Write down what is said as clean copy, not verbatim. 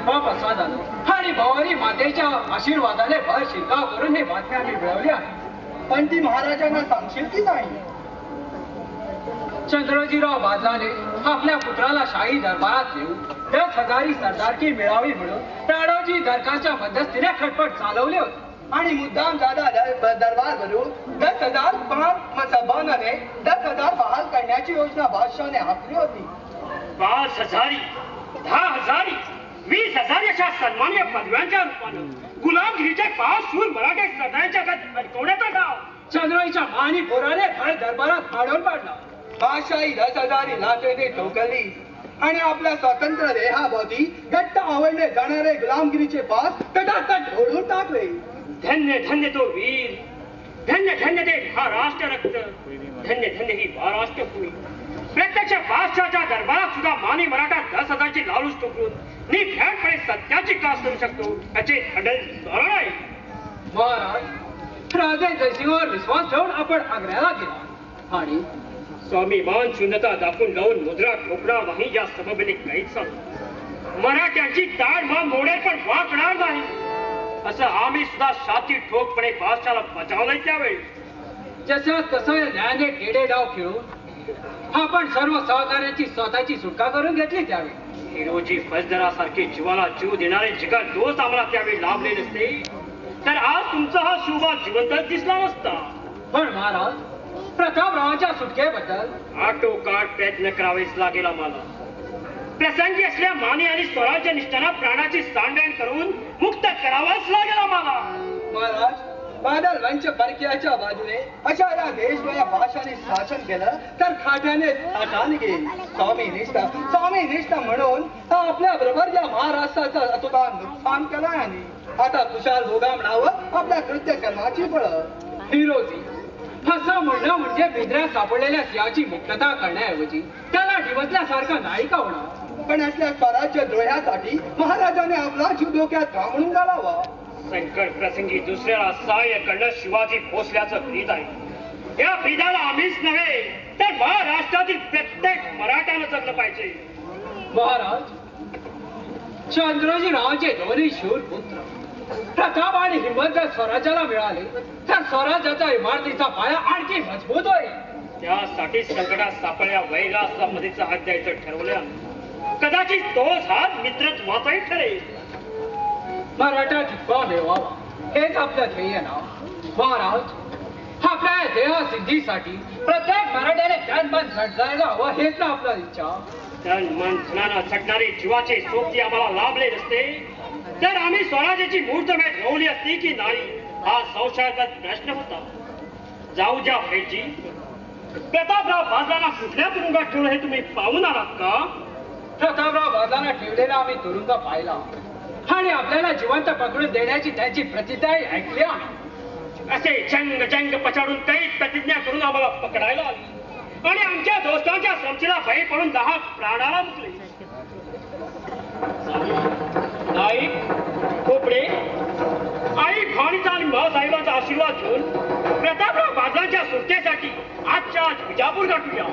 कृपा प्रसादानं आणि भवानी मातेच्या आशीर्वादाने भर शिरकाव करून हे बातमी आम्ही मिळवली आहे. पण ती महाराजांना सांगशील की नाही? चंद्रजीराव बाजाने आपल्या पुत्राला शाही दरबारात नेऊन 10,000 सरदारकी मिळावी म्हणून राणोजी दरकाच्या मध्यस्थीने खटपट चालवले होते आणि मुद्दाम दादा दरबार भरून 10,000 पान सभानाने 10,000 बहाल करण्याची योजना बादशाहने आखली होती. 5,000 10,000 20,000 अशा सन्मान्य पदव्यांच्या रूपानं गुलामगिरीचे 5 शूर मराठे सरदारांच्या अडकवण्याचा डाव चंद्राईच्या मानी पोराने भर दरबारात फाडून पाडला. बादशाही 10,000 लाचेने ठोकरली आणि आपल्या स्वतंत्र देहाभोवती घट्ट आवडले जाणारे गुलामगिरीचे पास तटातट ढोळून टाकले. धन्य धन्य तो वीर, धन्य धन्य ते महाराष्ट्र रक्त, धन्य धन्य ही महाराष्ट्र भूमी. प्रत्यक्ष बादशाहच्या दरबारात सुद्धा मानी मराठा 10,000 लालूच टोकून निर्भयपणे सत्याची कास करू शकतो याचे अडल स्मरण आहे. महाराज राजे जयसिंहावर विश्वास ठेवून आपण आग्र्याला गेला आणि स्वाभिमान शून्यता दाखवून लावून मुद्रा ठोकणार नाही या सबबीने काहीच सांगतो. मराठ्यांची ताडमान मोडेल पण वाकणार नाही असं आम्ही सुद्धा छाती ठोकपणे बादशाला बजावलंय त्यावेळी. जसं तसं न्यायाने टेडे डाव खेळून आपण सर्व सहकार्याची स्वतःची सुटका करून घेतली त्यावेळी. हिरोजी फौजदारासारखे जीवाला जीव देणारे जिगर दोस्त आम्हाला त्यावेळी लाभले नसते तर आज तुमचा हा शुभा जिवंतच दिसला नसता. पण महाराज प्रतापरावांच्या सुटकेबद्दल आटोकाट प्रयत्न करावेच लागेल आम्हाला. प्रसंगी असल्या माने आणि स्वराज्य निष्ठाना प्राणाची सांडण करून मुक्त करावाच लागेल आम्हाला. महाराज बादल वंश परकीयाच्या बाजूने अशा या देशभरा भाषाने शासन केलं तर खाट्याने थाटा निघेल. स्वामी निष्ठा म्हणून आपल्या बरोबर या महाराष्ट्राचं अतुका नुकसान केलं आणि आता कुशाल भोगा म्हणावं आपल्या कृत्य कर्माची फळ. हिरोजी असं म्हणणं म्हणजे बिद्र्यात सापडलेल्या सिंहाची मुक्तता करण्याऐवजी त्याला डिवचल्यासारखं नाही का होणार. पण असल्या स्वराज्य द्रोहासाठी महाराजाने आपला जीव धोक्यात का म्हणून घालावा. संकट प्रसंगी दुसऱ्याला सहाय्य करणं शिवाजी भोसल्याचं ब्रीद आहे. या ब्रीदाला आम्हीच नव्हे तर महाराष्ट्रातील प्रत्येक मराठ्यानं जगलं पाहिजे. महाराज चंद्रजीरावांचे दोन्ही शूर पुत्र प्रताप आणि हिंमत जर स्वराज्याला मिळाले तर स्वराज्याच्या इमारतीचा पाया आणखी मजबूत होईल. त्यासाठी संकटात सापडल्या वैलासला मध्येचा हात द्यायचं ठरवलं. कदाचित तोच हात मित्रत्वाचाही ठरेल. मराठा जितका मिळवावा हेच आपलं ध्येय नाव. महाराज आपल्या देह सिद्धीसाठी प्रत्येक मराठ्याने तन मन झटजायला हवं हेच ना आपला इच्छा. तन मन धनानं झटणारे जीवाचे सोबती आम्हाला लाभले नसते तर आम्ही स्वराज्याची मुहूर्तमेढ रोवली असती की नाही हा संशयागत प्रश्न होता. जाऊ द्या भेटजी. प्रतापराव बाजाराला कुठल्या तुरुंगात ठेवलं हे तुम्ही पाहून आलात का? प्रतापराव बाजारात ठेवलेला आम्ही तुरुंग पाहिला आणि आपल्याला जिवंत पकडून देण्याची त्यांची प्रतिज्ञाही ऐकली आहे. असे जंग जंग पछाडून काही प्रतिज्ञा करून आम्हाला पकडायला आली आणि आमच्या दोस्तांच्या संचेला बळी पडून 10 प्राणाला मुकले. नाईक खोपडे आई खाणीचा आणि मासाहेबांचा आशीर्वाद घेऊन प्रतापराव बाजाराच्या सुटकेसाठी आजच्या आज विजापूर गाठूया.